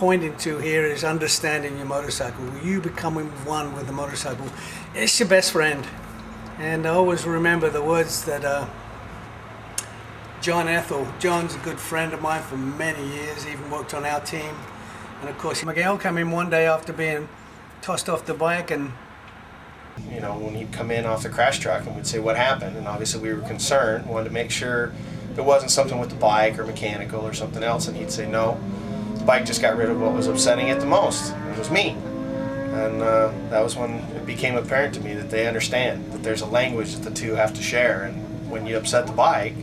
pointing to here is understanding your motorcycle. You becoming one with the motorcycle. It's your best friend. And I always remember the words that John Ethel, John's a good friend of mine for many years, even worked on our team. And of course, Miguel came in one day after being tossed off the bike, and you know, when he'd come in off the crash track and we'd say, what happened? And obviously we were concerned, wanted to make sure it wasn't something with the bike or mechanical or something else, and he'd say, no, the bike just got rid of what was upsetting it the most, and it was me. And that was when it became apparent to me that they understand that there's a language that the two have to share, and when you upset the bike,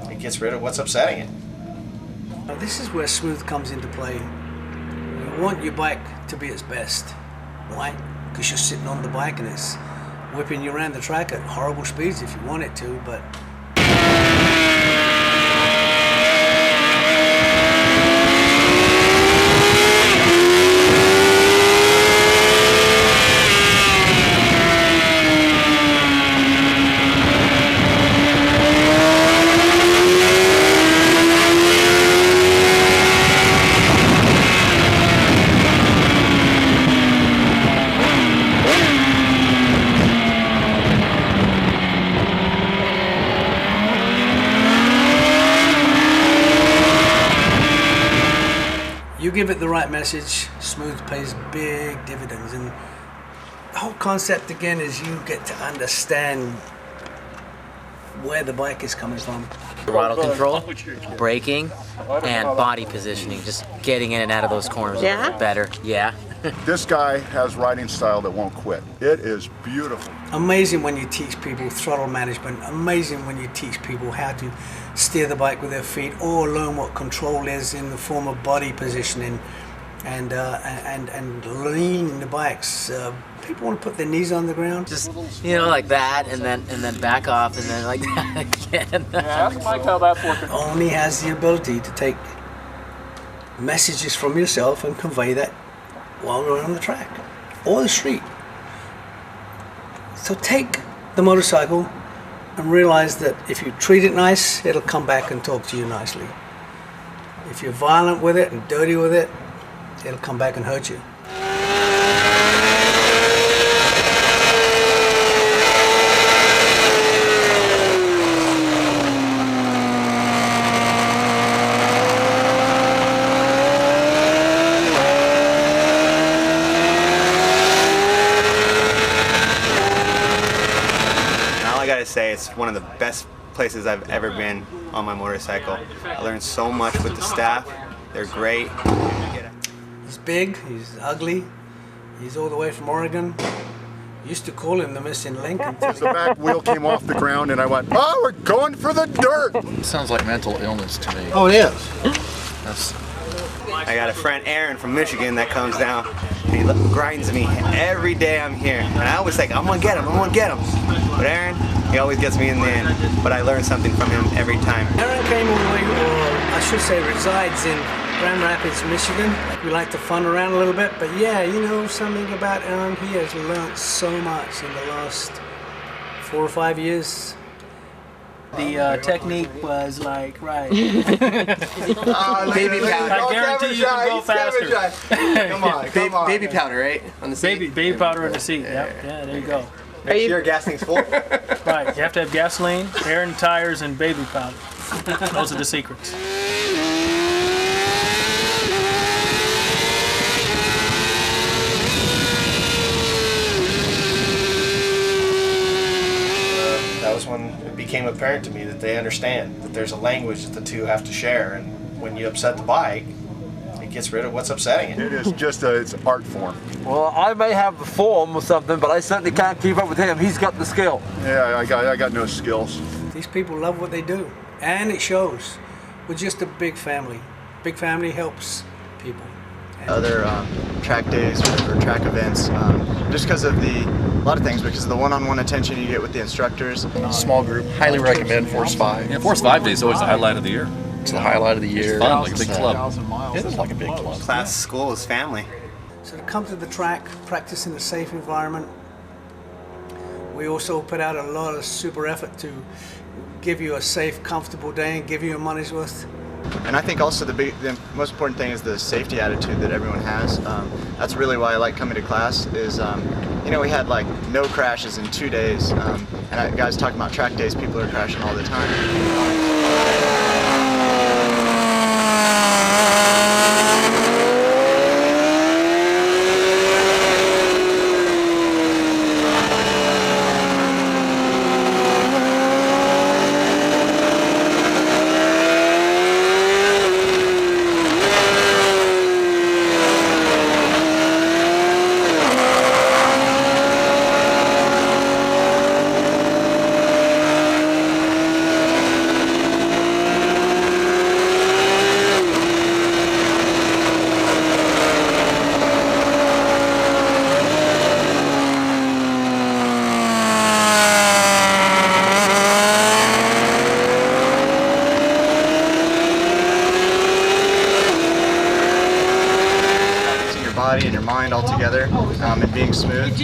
it gets rid of what's upsetting it. Now, this is where smooth comes into play. You want your bike to be its best. Why? Because you're sitting on the bike and it's whipping you around the track at horrible speeds if you want it to, but you give it the right message, smooth pays big dividends. And the whole concept again is you get to understand where the bike is coming from. Throttle control, braking, and body positioning, just getting in and out of those corners a little bit better. Yeah. This guy has riding style that won't quit. It is beautiful. Amazing when you teach people throttle management. Amazing when you teach people how to steer the bike with their feet or learn what control is in the form of body positioning and leaning the bikes. People want to put their knees on the ground. Just, you know, like that, and then back off, and then like that again. Yeah, ask Mike how that's working. Only has the ability to take messages from yourself and convey that while we're on the track or the street. So take the motorcycle and realize that if you treat it nice, it'll come back and talk to you nicely. If you're violent with it and dirty with it, it'll come back and hurt you. Say it's one of the best places I've ever been on my motorcycle. I learned so much with the staff. They're great. He's big, he's ugly, he's all the way from Oregon. Used to call him the missing link. The back wheel came off the ground and I went, oh, we're going for the dirt. It sounds like mental illness to me. Oh, it is. I got a friend, Aaron, from Michigan that comes down. And he grinds me every day I'm here. And I always think, I'm gonna get him, I'm gonna get him. But Aaron, he always gets me in the end. But I learn something from him every time. Aaron came all the way, or I should say resides in Grand Rapids, Michigan. We like to fun around a little bit, but yeah, you know something about Aaron, he has learned so much in the last 4 or 5 years. The technique was like, right. Baby powder. I guarantee you can go faster. Come on. Baby powder, right? On the seat? Baby powder in the seat, yeah, there you go. Make sure your gas tank's full. Right, you have to have gasoline, air and tires, and baby powder. Those are the secrets. That was when it became apparent to me that they understand that there's a language that the two have to share, and when you upset the bike, it gets rid of what's upsetting it. It is just it's an art form. Well, I may have the form or something, but I certainly can't keep up with him. He's got the skill. Yeah, I got no skills. These people love what they do, and it shows. We're just a big family. Big family helps people. Other track days or track events, just because of a lot of things, because of the one-on-one attention you get with the instructors. Small group, highly recommend Force 5. Yeah, Force 5 Day is always the highlight of the year. It's the highlight of the year. It's fun, like a big club. It is like a big club. Class, school is family. So to come to the track, practice in a safe environment. We also put out a lot of super effort to give you a safe, comfortable day and give you your money's worth. And I think also the most important thing is the safety attitude that everyone has. That's really why I like coming to class is, you know, we had like no crashes in 2 days. And guys talking about track days, people are crashing all the time. And your mind all together and being smooth.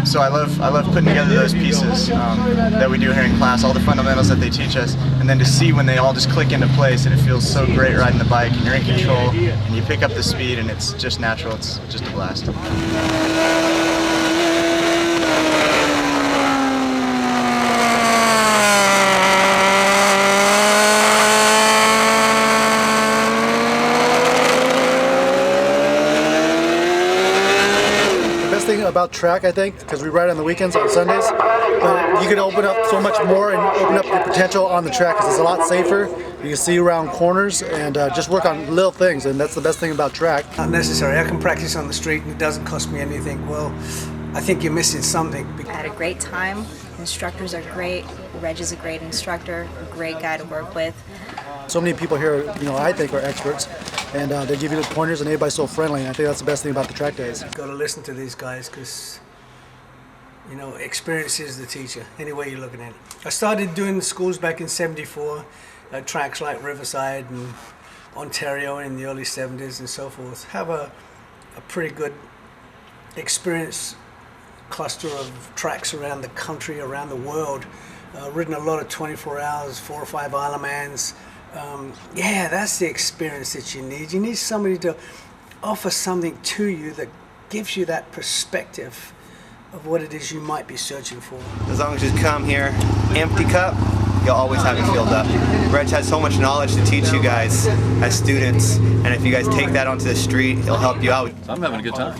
So I love putting together those pieces that we do here in class, all the fundamentals that they teach us, and then to see when they all just click into place and it feels so great riding the bike and you're in control and you pick up the speed and it's just natural, it's just a blast. Thing about track, I think, because we ride on the weekends on Sundays, but you can open up so much more and open up your potential on the track because it's a lot safer. You can see around corners and just work on little things, and that's the best thing about track. Not necessary. I can practice on the street and it doesn't cost me anything. Well, I think you're missing something. I had a great time. Instructors are great. Reg is a great instructor, a great guy to work with. So many people here, you know, I think are experts, and they give you the pointers, and everybody's so friendly. And I think that's the best thing about the track days. You've got to listen to these guys because, you know, experience is the teacher, any way you're looking at it. I started doing the schools back in '74, tracks like Riverside and Ontario in the early '70s and so forth. Have a pretty good experience cluster of tracks around the country, around the world. Ridden a lot of 24 hours, 4 or 5 Ironmans. Yeah, that's the experience that you need. You need somebody to offer something to you that gives you that perspective of what it is you might be searching for. As long as you come here, empty cup, you'll always have it filled up. Reg has so much knowledge to teach you guys as students, and if you guys take that onto the street, he'll help you out. I'm having a good time.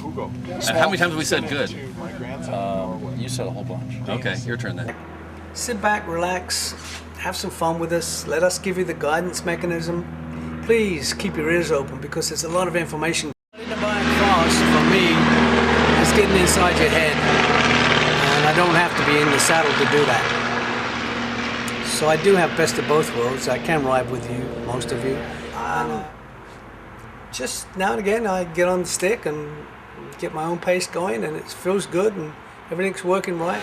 And how many times have we said good? You said a whole bunch. Okay, your turn then. Sit back, relax, have some fun with us. Let us give you the guidance mechanism. Please keep your ears open because there's a lot of information. Riding the bike fast for me is getting inside your head, and I don't have to be in the saddle to do that. So I do have best of both worlds. I can ride with you, most of you. Just now and again I get on the stick and get my own pace going, and it feels good and everything's working right.